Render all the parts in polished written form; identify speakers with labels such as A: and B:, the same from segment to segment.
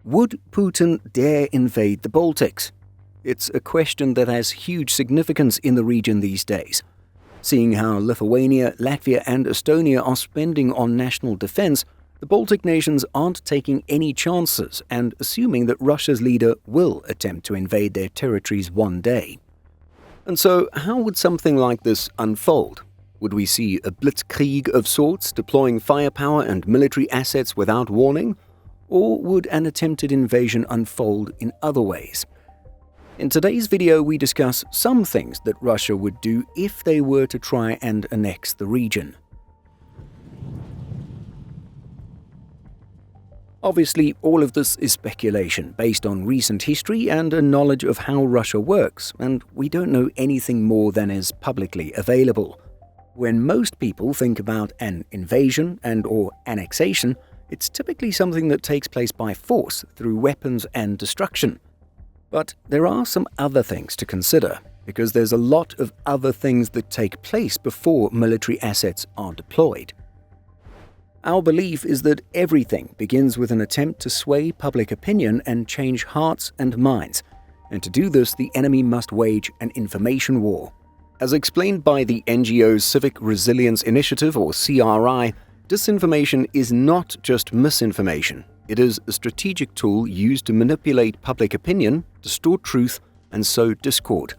A: Would Putin dare invade the Baltics? It's a question that has huge significance in the region these days. Seeing how Lithuania, Latvia and Estonia are spending on national defense, the Baltic nations aren't taking any chances and assuming that Russia's leader will attempt to invade their territories one day. And so, how would something like this unfold? Would we see a blitzkrieg of sorts, deploying firepower and military assets without warning? Or would an attempted invasion unfold in other ways? In today's video, we discuss some things that Russia would do if they were to try and annex the region. Obviously, all of this is speculation based on recent history and a knowledge of how Russia works, and we don't know anything more than is publicly available. When most people think about an invasion and/or annexation, it's typically something that takes place by force through weapons and destruction. But there are some other things to consider, because there's a lot of other things that take place before military assets are deployed. Our belief is that everything begins with an attempt to sway public opinion and change hearts and minds, and to do this the enemy must wage an information war. As explained by the NGO Civic Resilience Initiative, or CRI, disinformation is not just misinformation. It is a strategic tool used to manipulate public opinion, distort truth, and sow discord.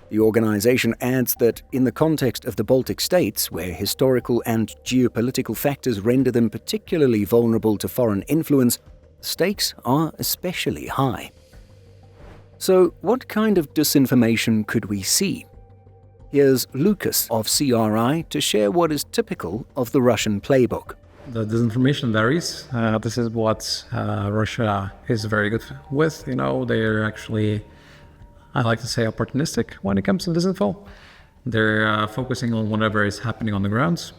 A: The organization adds that in the context of the Baltic states, where historical and geopolitical factors render them particularly vulnerable to foreign influence, the stakes are especially high. So, what kind of disinformation could we see? Here's Lucas of CRI to share what is typical of the Russian playbook.
B: The disinformation varies. This is what Russia is very good with. They're actually, I like to say, opportunistic when it comes to disinfo. They're focusing on whatever is happening on the ground,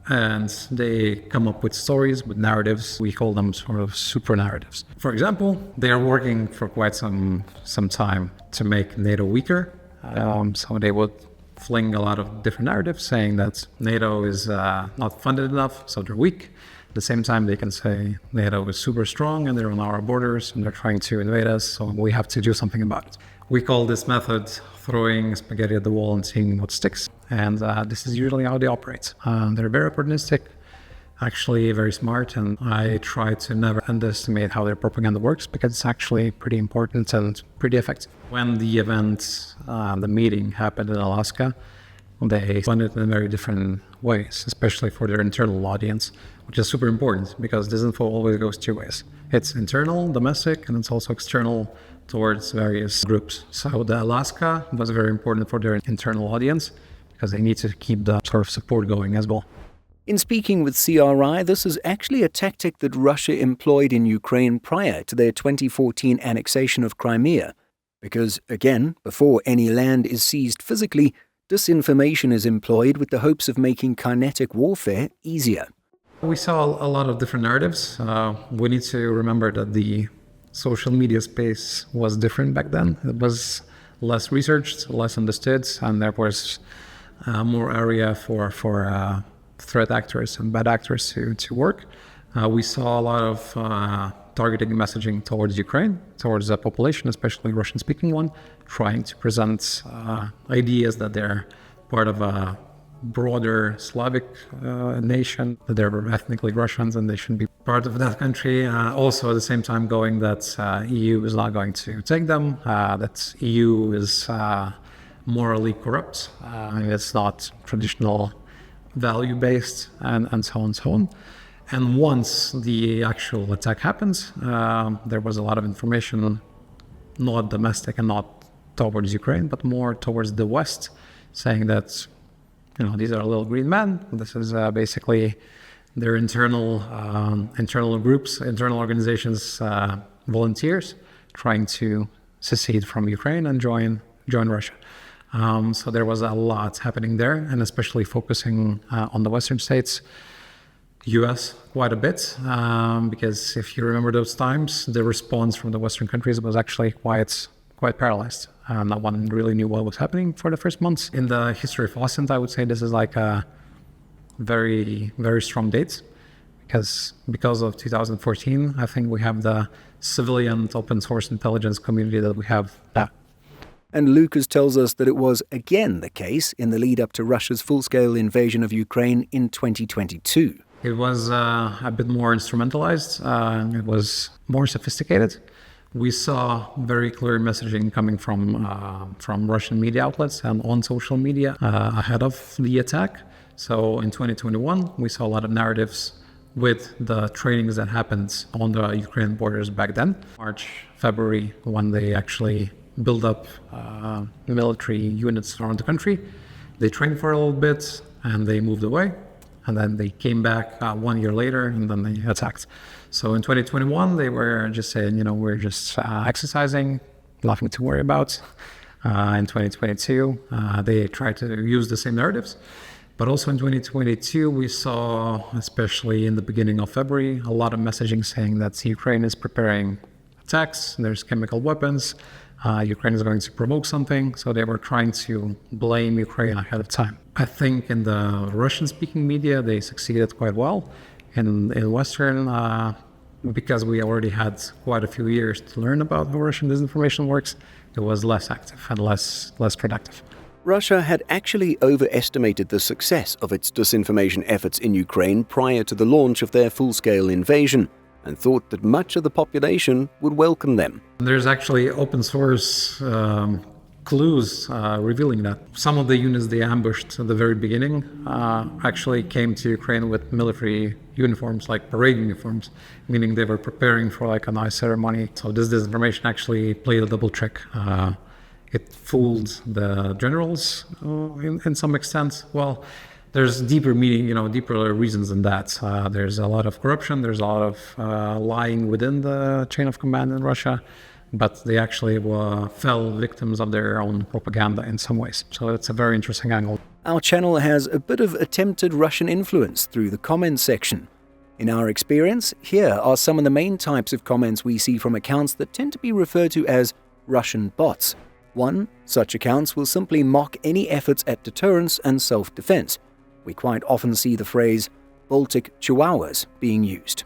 B: and they come up with stories, with narratives. We call them sort of super narratives. For example, they are working for quite some time to make NATO weaker. So they would fling a lot of different narratives saying that NATO is not funded enough, so they're weak. At the same time, they can say NATO is super strong and they're on our borders and they're trying to invade us, so we have to do something about it. We call this method throwing spaghetti at the wall and seeing what sticks. And this is usually how they operate. They're very opportunistic, actually very smart, and I try to never underestimate how their propaganda works because it's actually pretty important and pretty effective. When the event, the meeting happened in Alaska, they spun it in very different ways, especially for their internal audience, which is super important because disinfo always goes two ways. It's internal, domestic, and it's also external towards various groups. So the Alaska was very important for their internal audience because they need to keep the sort of support going as well.
A: In speaking with CRI, this is actually a tactic that Russia employed in Ukraine prior to their 2014 annexation of Crimea. Because, again, before any land is seized physically, disinformation is employed with the hopes of making kinetic warfare easier.
B: We saw a lot of different narratives. We need to remember that the social media space was different back then. It was less researched, less understood, and there was more area for threat actors and bad actors to work. We saw a lot of targeting messaging towards Ukraine, towards the population, especially Russian-speaking one, trying to present ideas that they're part of a broader Slavic nation, that they're ethnically Russians and they should be part of that country. Also at the same time going that EU is not going to take them, that EU is morally corrupt, it's not traditional value-based, and so on and so on. And once the actual attack happens, there was a lot of information, not domestic and not towards Ukraine, but more towards the West, saying that, these are little green men. This is basically their internal groups, internal organizations, volunteers trying to secede from Ukraine and join Russia. So there was a lot happening there, and especially focusing on the Western states, US quite a bit, because if you remember those times, the response from the Western countries was actually quite paralyzed. No one really knew what was happening for the first months. In the history of OSINT, I would say this is like a very, very strong date, because of 2014, I think we have the civilian open source intelligence community that we have.
A: And Lucas tells us that it was again the case in the lead up to Russia's full-scale invasion of Ukraine in 2022.
B: It was a bit more instrumentalized. It was more sophisticated. We saw very clear messaging coming from Russian media outlets and on social media ahead of the attack. So in 2021, we saw a lot of narratives with the trainings that happened on the Ukrainian borders back then. March, February, when they actually build up military units around the country. They trained for a little bit and they moved away. And then they came back 1 year later and then they attacked. So in 2021, they were just saying, we're just exercising, nothing to worry about. In 2022, they tried to use the same narratives. But also in 2022, we saw, especially in the beginning of February, a lot of messaging saying that Ukraine is preparing attacks, there's chemical weapons, Ukraine is going to provoke something. So they were trying to blame Ukraine ahead of time. I think in the Russian-speaking media, they succeeded quite well. And in Western, because we already had quite a few years to learn about how Russian disinformation works, it was less active and less productive.
A: Russia had actually overestimated the success of its disinformation efforts in Ukraine prior to the launch of their full-scale invasion, and thought that much of the population would welcome them.
B: There's actually open source clues revealing that. Some of the units they ambushed at the very beginning actually came to Ukraine with military uniforms, like parade uniforms, meaning they were preparing for like a nice ceremony. So this disinformation actually played a double trick. It fooled the generals in some extent. Well, there's deeper meaning, deeper reasons than that. There's a lot of corruption. There's a lot of lying within the chain of command in Russia, but they actually fell victims of their own propaganda in some ways. So it's a very interesting angle.
A: Our channel has a bit of attempted Russian influence through the comments section. In our experience, here are some of the main types of comments we see from accounts that tend to be referred to as Russian bots. 1. Such accounts will simply mock any efforts at deterrence and self-defense. We quite often see the phrase Baltic chihuahuas being used.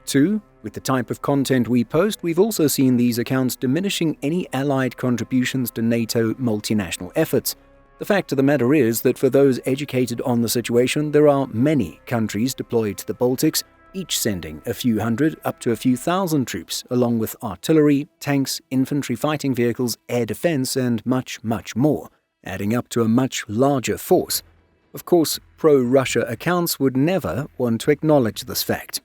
A: 2. With the type of content we post, we've also seen these accounts diminishing any allied contributions to NATO multinational efforts. The fact of the matter is that for those educated on the situation, there are many countries deployed to the Baltics, each sending a few hundred up to a few thousand troops, along with artillery, tanks, infantry fighting vehicles, air defense, and much, much more, adding up to a much larger force. Of course, pro-Russia accounts would never want to acknowledge this fact.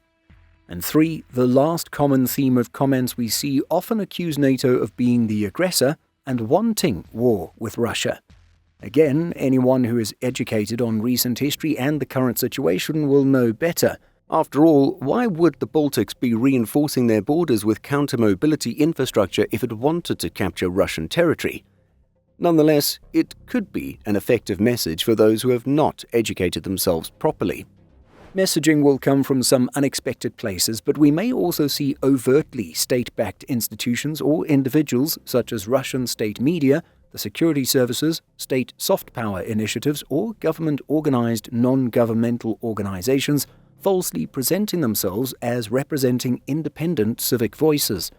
A: And 3, the last common theme of comments we see often accuse NATO of being the aggressor and wanting war with Russia. Again, anyone who is educated on recent history and the current situation will know better. After all, why would the Baltics be reinforcing their borders with counter-mobility infrastructure if it wanted to capture Russian territory? Nonetheless, it could be an effective message for those who have not educated themselves properly. Messaging will come from some unexpected places, but we may also see overtly state-backed institutions or individuals such as Russian state media, the security services, state soft power initiatives, or government-organized non-governmental organizations falsely presenting themselves as representing independent civic voices.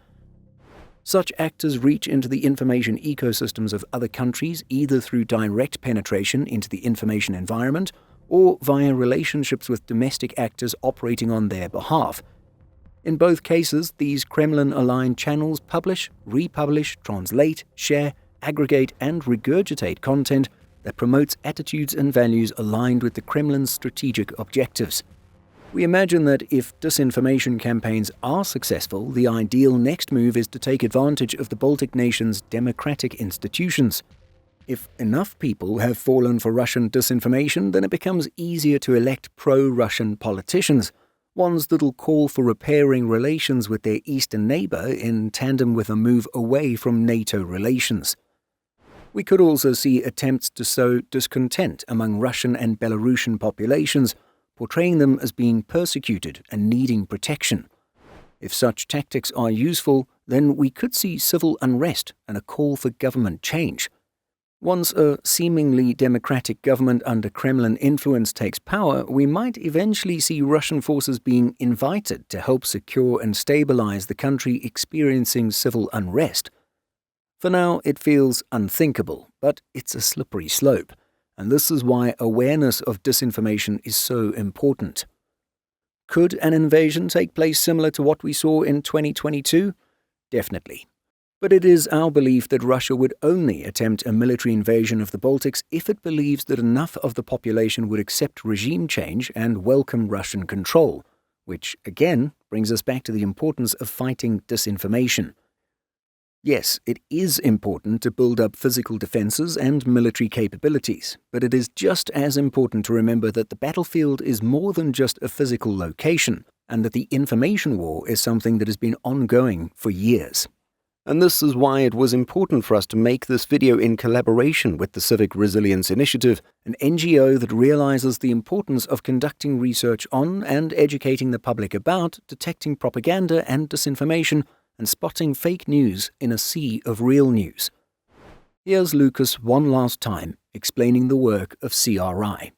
A: Such actors reach into the information ecosystems of other countries either through direct penetration into the information environment or via relationships with domestic actors operating on their behalf. In both cases, these Kremlin-aligned channels publish, republish, translate, share, aggregate, and regurgitate content that promotes attitudes and values aligned with the Kremlin's strategic objectives. We imagine that if disinformation campaigns are successful, the ideal next move is to take advantage of the Baltic nations' democratic institutions. If enough people have fallen for Russian disinformation, then it becomes easier to elect pro-Russian politicians, ones that'll call for repairing relations with their eastern neighbor in tandem with a move away from NATO relations. We could also see attempts to sow discontent among Russian and Belarusian populations, portraying them as being persecuted and needing protection. If such tactics are useful, then we could see civil unrest and a call for government change. Once a seemingly democratic government under Kremlin influence takes power, we might eventually see Russian forces being invited to help secure and stabilize the country experiencing civil unrest. For now, it feels unthinkable, but it's a slippery slope, and this is why awareness of disinformation is so important. Could an invasion take place similar to what we saw in 2022? Definitely. But it is our belief that Russia would only attempt a military invasion of the Baltics if it believes that enough of the population would accept regime change and welcome Russian control, which, again, brings us back to the importance of fighting disinformation. Yes, it is important to build up physical defenses and military capabilities, but it is just as important to remember that the battlefield is more than just a physical location, and that the information war is something that has been ongoing for years. And this is why it was important for us to make this video in collaboration with the Civic Resilience Initiative, an NGO that realizes the importance of conducting research on and educating the public about detecting propaganda and disinformation and spotting fake news in a sea of real news. Here's Lucas one last time explaining the work of CRI.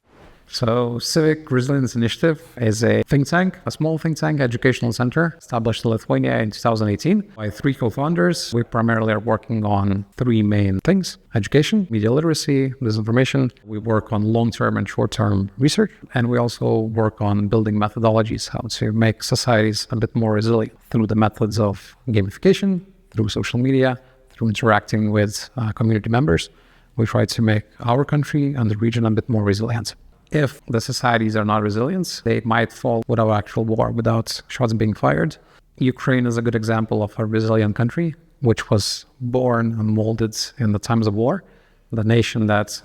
B: So, Civic Resilience Initiative is a think tank, a small think tank educational center established in Lithuania in 2018 by 3 co-founders. We primarily are working on 3 main things: education, media literacy, disinformation. We work on long-term and short-term research, and we also work on building methodologies, how to make societies a bit more resilient through the methods of gamification, through social media, through interacting with community members. We try to make our country and the region a bit more resilient. If the societies are not resilient, they might fall without actual war, without shots being fired. Ukraine is a good example of a resilient country, which was born and molded in the times of war. The nation that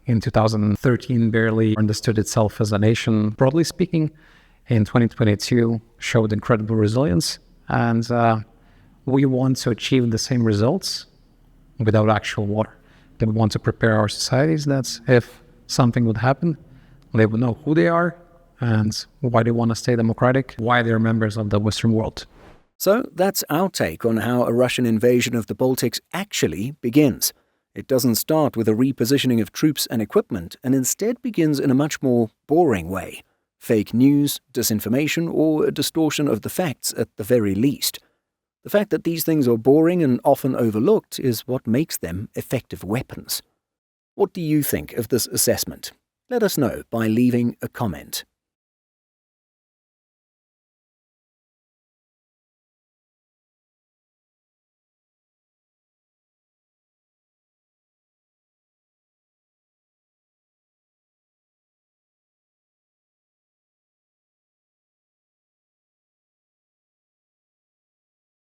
B: in 2013 barely understood itself as a nation, broadly speaking, in 2022 showed incredible resilience. And we want to achieve the same results without actual war. That we want to prepare our societies that if something would happen, they would know who they are and why they want to stay democratic, why they're members of the Western world.
A: So that's our take on how a Russian invasion of the Baltics actually begins. It doesn't start with a repositioning of troops and equipment, and instead begins in a much more boring way. Fake news, disinformation, or a distortion of the facts at the very least. The fact that these things are boring and often overlooked is what makes them effective weapons. What do you think of this assessment? Let us know by leaving a comment.